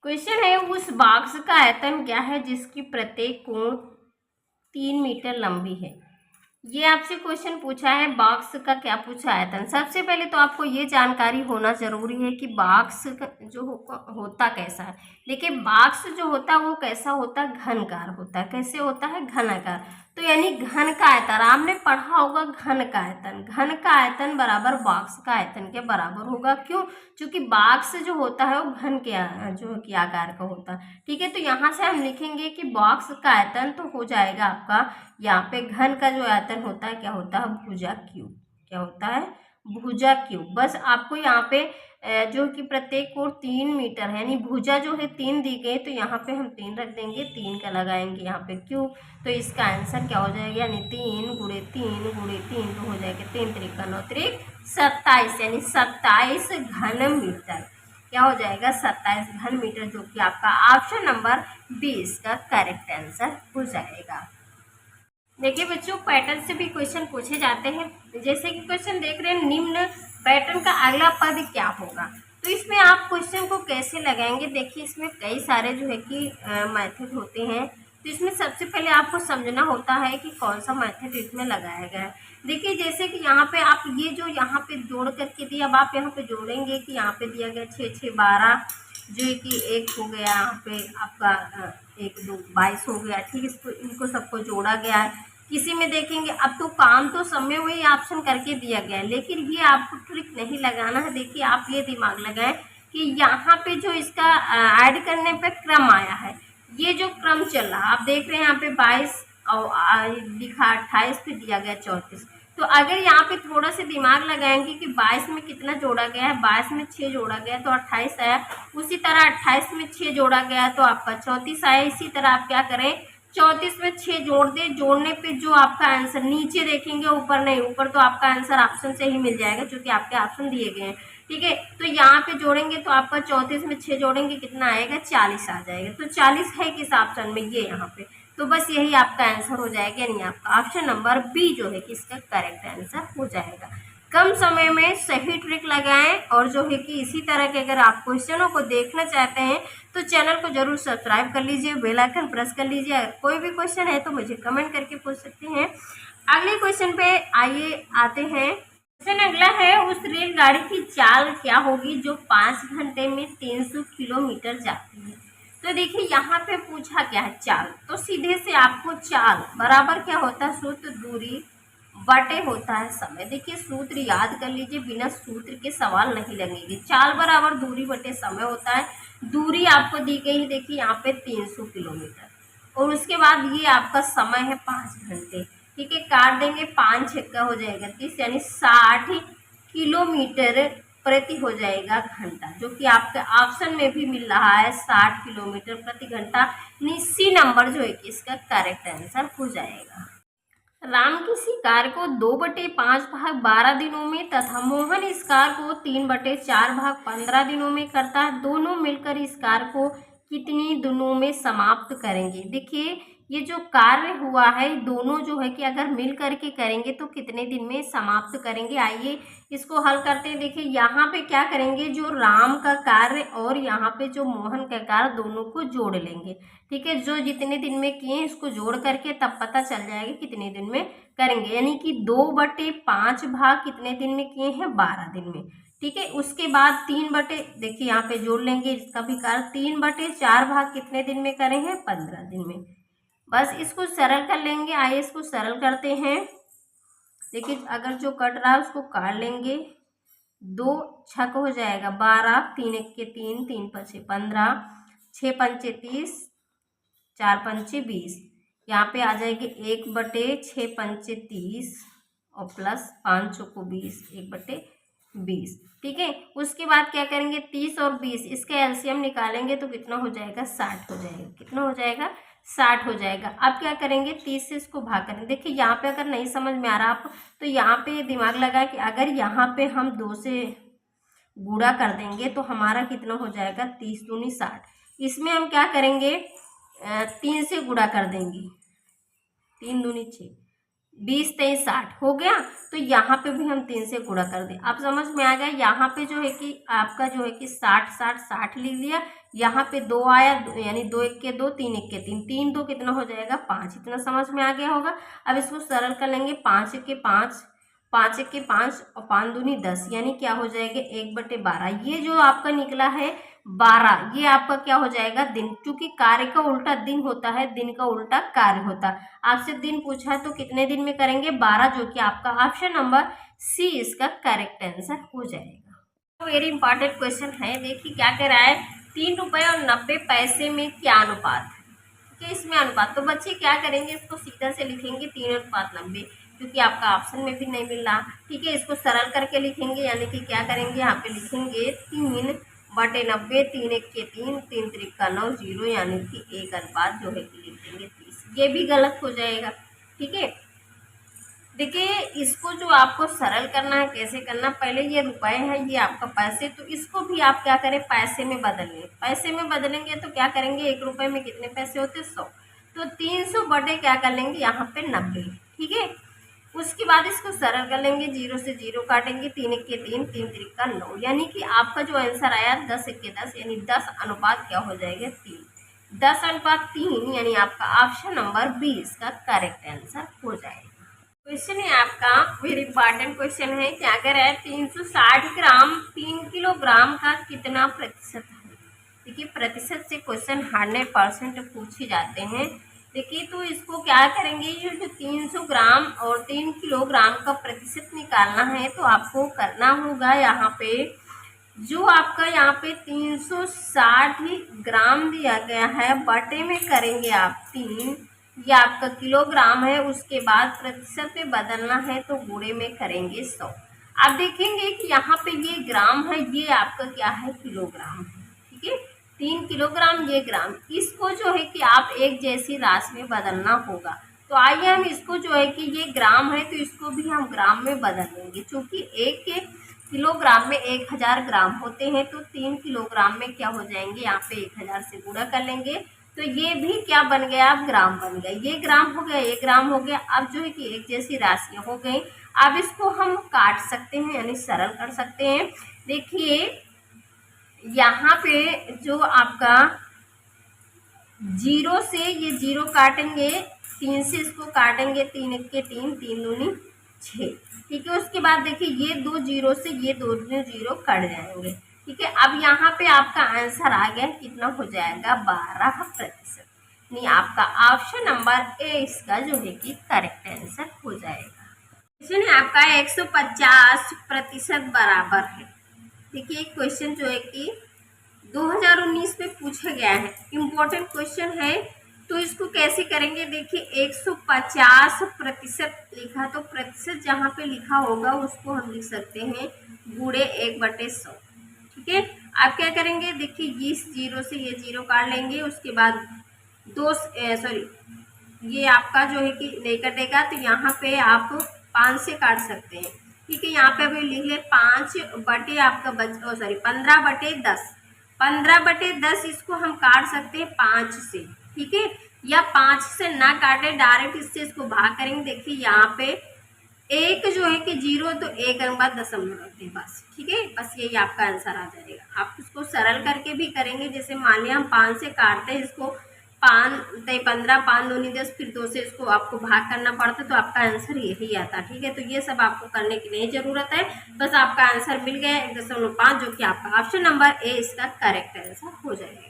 Question है उस box का आयतन क्या है जिसकी प्रत्येक कोण 3 मीटर लंबी है। ये आपसे क्वेश्चन पूछा है, बॉक्स का क्या पूछा आयतन। सबसे पहले तो आपको ये जानकारी होना जरूरी है कि बॉक्स जो होता कैसा है। देखिए बॉक्स जो होता है वो कैसा होता है, घनकार होता है। कैसे होता है, घनाकार। तो यानी घन का आयतन आपने पढ़ा होगा, घन का आयतन। घन का आयतन बराबर बॉक्स का आयतन के बराबर होगा। क्यों? क्योंकि बॉक्स जो होता है वो घन के जो कि आकार का होता है। ठीक है, तो यहाँ से हम लिखेंगे कि बॉक्स का आयतन तो हो जाएगा आपका, यहाँ पे घन का जो आयतन होता है क्या होता है, भुजा क्यूब। क्या होता है, भुजा क्यूब। बस आपको यहाँ पे जो कि प्रत्येक कोण 3 मीटर है, यानी भुजा जो है 3 दी गई, तो यहाँ पे हम 3 रख देंगे, 3 का लगाएंगे यहाँ पे क्यूब। तो इसका आंसर क्या हो जाएगा, यानी 3 गुणे 3 गुणे 3 तो हो जाएगा 3 त्रिक 9 त्रिक 27, यानी 27 घन मीटर। क्या हो जाएगा, 27 घन मीटर, जो कि आपका ऑप्शन नंबर 20 का करेक्ट आंसर हो जाएगा। देखिए बच्चों, पैटर्न से भी क्वेश्चन पूछे जाते हैं। जैसे कि क्वेश्चन देख रहे हैं, निम्न पैटर्न का अगला पद क्या होगा। तो इसमें आप क्वेश्चन को कैसे लगाएंगे, देखिए इसमें कई सारे जो है कि मेथड होते हैं। तो इसमें सबसे पहले आपको समझना होता है कि कौन सा मेथड इसमें लगाया गया है। देखिए जैसे कि यहाँ पे आप ये जो यहाँ पे जोड़ करके दिया, अब आप यहाँ पे जोड़ेंगे कि यहाँ पे दिया गया 6 6 12, जो है कि 1 हो गया, यहाँ पे आपका 1 2 22 हो गया। ठीक, इसको इनको सबको जोड़ा गया है। किसी में देखेंगे, अब तो काम तो सब में वही ऑप्शन करके दिया गया है, लेकिन ये आपको ट्रिक नहीं लगाना है। देखिए आप ये दिमाग लगाएं कि यहाँ पे जो इसका ऐड करने पे क्रम आया है, ये जो क्रम चल रहा है, आप देख रहे हैं यहाँ पे 22 और लिखा 28 पे दिया गया 34। तो अगर यहाँ पे थोड़ा सा दिमाग लगाएंगे कि 22 में कितना जोड़ा गया है, 22 में 6 जोड़ा गया तो 28 आया। उसी तरह 28 में 6 जोड़ा गया तो आपका 34 आया। इसी तरह आप क्या करें, 34 में 6 जोड़ दे, जोड़ने पे जो आपका आंसर नीचे देखेंगे, ऊपर नहीं, ऊपर तो आपका आंसर ऑप्शन से ही मिल जाएगा क्योंकि आपके ऑप्शन दिए गए हैं। ठीक है, तो यहाँ पे जोड़ेंगे तो आपका 34 में 6 जोड़ेंगे कितना आएगा, 40 आ जाएगा। तो 40 है किस ऑप्शन में, ये यहाँ पे। तो बस यही आपका आंसर हो जाएगा, यानी आपका ऑप्शन नंबर बी जो है कि इसका करेक्ट आंसर हो जाएगा। कम समय में सही ट्रिक लगाएं, और जो है कि इसी तरह के अगर आप क्वेश्चनों को देखना चाहते हैं तो चैनल को जरूर सब्सक्राइब कर लीजिए, बेल आइकन प्रेस कर लीजिए। अगर कोई भी क्वेश्चन है तो मुझे कमेंट करके पूछ सकते हैं। अगले क्वेश्चन पे आइए आते हैं। क्वेश्चन अगला है, उस रेलगाड़ी की चाल क्या होगी जो 5 घंटे में 300 किलोमीटर जाती है। तो देखिए यहाँ पे पूछा क्या है, चाल। तो सीधे से आपको चाल बराबर क्या होता है, सूत्र दूरी बटे होता है समय। देखिए सूत्र याद कर लीजिए, बिना सूत्र के सवाल नहीं लगेंगे। चाल बराबर दूरी बटे समय होता है। दूरी आपको दी गई है, देखिए यहाँ पे 300 किलोमीटर, और उसके बाद ये आपका समय है 5 घंटे। ठीक है, काट देंगे, 5 छक्का हो जाएगा 30, यानी 60 किलोमीटर प्रति हो जाएगा घंटा, जो कि आपके ऑप्शन में भी मिल रहा है 60 किलोमीटर प्रति घंटा। सी नंबर जो है कि इसका करेक्ट आंसर हो जाएगा। राम किसी कार को 2/5 भाग 12 दिनों में तथा मोहन इस कार को 3/4 भाग 15 दिनों में करता है। दोनों मिलकर इस कार को कितनी दिनों में समाप्त करेंगे। देखिए ये जो कार्य हुआ है, दोनों जो है कि अगर मिल करके करेंगे तो कितने दिन में समाप्त करेंगे। आइए इसको हल करते हैं। देखिए यहाँ पे क्या करेंगे, जो राम का कार्य और यहाँ पे जो मोहन का कार्य, दोनों को जोड़ लेंगे। ठीक है, जो जितने दिन में किए इसको जोड़ करके तब पता चल जाएगा कितने दिन में करेंगे। यानी कि 2/5 भाग कितने दिन में किए हैं, 12 दिन में। ठीक है, उसके बाद 3 बटे, देखिए यहाँ पे जोड़ लेंगे इसका भी कार्य, 3/4 भाग कितने दिन में करें हैं, 15 दिन में। बस इसको सरल कर लेंगे। आइए इसको सरल करते हैं। देखिए अगर जो कट रहा है उसको काट लेंगे, 2 छक हो जाएगा 12, 3 1 के 3, 3 5 15, 6 पंचे 30, 4 पंचे 20। यहाँ पे आ जाएगी 1/6 पंचे 30 और प्लस 5 चौको 20, 1/20। ठीक है, उसके बाद क्या करेंगे, 30 और 20 इसका एलसीएम निकालेंगे तो कितना हो जाएगा, 60 हो जाएगा। कितना हो जाएगा, 60 हो जाएगा। अब क्या करेंगे, 30 से इसको भाग करेंगे। देखिए यहाँ पे अगर नहीं समझ में आ रहा आप, तो यहाँ पे दिमाग लगा कि अगर यहाँ पे हम 2 से गुणा कर देंगे तो हमारा कितना हो जाएगा, 30 दूनी 60। इसमें हम क्या करेंगे, 3 से गुणा कर देंगे, 3 दूनी 6, 20 23 60 हो गया। तो यहाँ पे भी हम 3 से गुणा कर दें। अब समझ में आ गया। यहाँ पे जो है कि आपका जो है कि 60 60 60 लिख लिया। यहाँ पे 2 आया, यानी 2 1 के 2, 3 1 के 3, 3 2 कितना हो जाएगा 5। इतना समझ में आ गया होगा। अब इसको सरल कर लेंगे। 5 1 के 5, 5 1 के 5 और 5 दूनी 10, यानी क्या हो जाएगा 1/12। ये जो आपका निकला है 12, ये आपका क्या हो जाएगा दिन, क्योंकि कार्य का उल्टा दिन होता है, दिन का उल्टा कार्य होता है। आपसे दिन पूछा है तो कितने दिन में करेंगे 12, जो कि आपका ऑप्शन नंबर सी इसका करेक्ट आंसर हो जाएगा। वेरी इंपॉर्टेंट क्वेश्चन है। देखिए क्या कह रहा है, 3 रुपये और 90 पैसे में क्या अनुपात है। ठीक है, इसमें अनुपात, तो बच्चे क्या करेंगे, इसको सीधा से लिखेंगे 3:90, क्योंकि आपका ऑप्शन में भी नहीं मिल रहा। ठीक है, इसको सरल करके लिखेंगे, यानी कि क्या करेंगे, यहाँ पे लिखेंगे 3/90, 3 1 के 3, 3 3 का 9, 0, यानी कि 1 जो है कि लिख देंगे 30। ये भी गलत हो जाएगा। ठीक है, देखिए इसको जो आपको सरल करना है, कैसे करना, पहले ये रुपए है, ये आपका पैसे, तो इसको भी आप क्या करें, पैसे में बदलेंगे। पैसे में बदलेंगे तो क्या करेंगे, 1 रुपए में कितने पैसे होते हैं 100, तो 300 बटे क्या कर लेंगे यहाँ पे 90। ठीक है, उसके बाद इसको सरल कर लेंगे, 0 से 0 काटेंगे, 3 1 के 3, 3 3 का 9, यानी कि आपका जो आंसर आया 10 1 के 10, यानी 10 अनुपात क्या हो जाएगा 3। 10:3, यानी आपका ऑप्शन नंबर बी इसका करेक्ट आंसर हो जाएगा। क्वेश्चन है आपका वेरी इंपॉर्टेंट क्वेश्चन है। क्या कह रहा है, 360 ग्राम 3 किलोग्राम का कितना प्रतिशत है। देखिए प्रतिशत से क्वेश्चन 100% पूछे जाते हैं। देखिए तो इसको क्या करेंगे, ये जो 300 ग्राम और 3 किलोग्राम का प्रतिशत निकालना है, तो आपको करना होगा यहाँ पे जो आपका यहाँ पे 360 ग्राम दिया गया है, बटे में करेंगे आप 3, ये आपका किलोग्राम है, उसके बाद प्रतिशत में बदलना है तो गुणे में करेंगे 100। आप देखेंगे कि यहाँ पे ये ग्राम है, ये आपका क्या है किलोग्राम है। ठीक है, 3 किलोग्राम ये ग्राम, इसको जो है कि आप एक जैसी राशि में बदलना होगा। तो आइए हम इसको जो है कि ये ग्राम है, तो इसको भी हम ग्राम में बदल लेंगे, क्योंकि 1 किलोग्राम में 1000 ग्राम होते हैं, तो 3 किलोग्राम में क्या हो जाएंगे, यहाँ पे 1000 से गुणा कर लेंगे, तो ये भी क्या बन गया, अब ग्राम बन गया। ये ग्राम हो गया, ये ग्राम हो गया। अब जो है कि एक जैसी राशियां हो गई। अब इसको हम काट सकते हैं, यानी सरल कर सकते हैं। देखिए यहाँ पे जो आपका 0 से ये 0 काटेंगे, 3 से इसको काटेंगे, 3 1 के 3, 3 दूनी 6। ठीक है, उसके बाद देखिए ये 2 0 से ये 2 0 कट जाएंगे। ठीक है, अब यहाँ पे आपका आंसर आ गया, कितना हो जाएगा 12%, यानी आपका ऑप्शन नंबर ए इसका जो है कि करेक्ट आंसर हो जाएगा। क्वेश्चन आपका 150% बराबर है। देखिए क्वेश्चन जो है कि 2019 में पूछा गया है, इम्पोर्टेंट क्वेश्चन है। तो इसको कैसे करेंगे, देखिए 150% लिखा, तो प्रतिशत जहाँ पे लिखा होगा उसको हम लिख सकते हैं गुणे 1/100। ठीक है, आप क्या करेंगे, देखिए इस 0 से ये 0 काट लेंगे, उसके बाद ये आपका जो है कि नहीं कटेगा, तो यहाँ पे आप 5 से काट सकते हैं। ठीक है, यहाँ पे अभी लिख ले 5 बटे आपका 15/10, 15/10 इसको हम काट सकते हैं 5 से। ठीक है, या 5 से ना काटे, डायरेक्ट इससे इसको भाग करेंगे। देखिए यहाँ पे एक जो है कि 0, तो 1 के बाद दशमलव रखते हैं बस। ठीक है, बस यही आपका आंसर आ जाएगा। आप इसको सरल करके भी करेंगे, जैसे मान लिया हम 5 से काटते हैं इसको, 5 15, 5 दूनी 10, फिर 2 से इसको आपको भाग करना पड़ता, तो आपका आंसर यही आता। ठीक है, तो ये सब आपको करने की नहीं जरूरत है, बस आपका आंसर मिल गया 1.5, जो कि आपका ऑप्शन नंबर ए इसका करेक्ट आंसर हो जाएगा।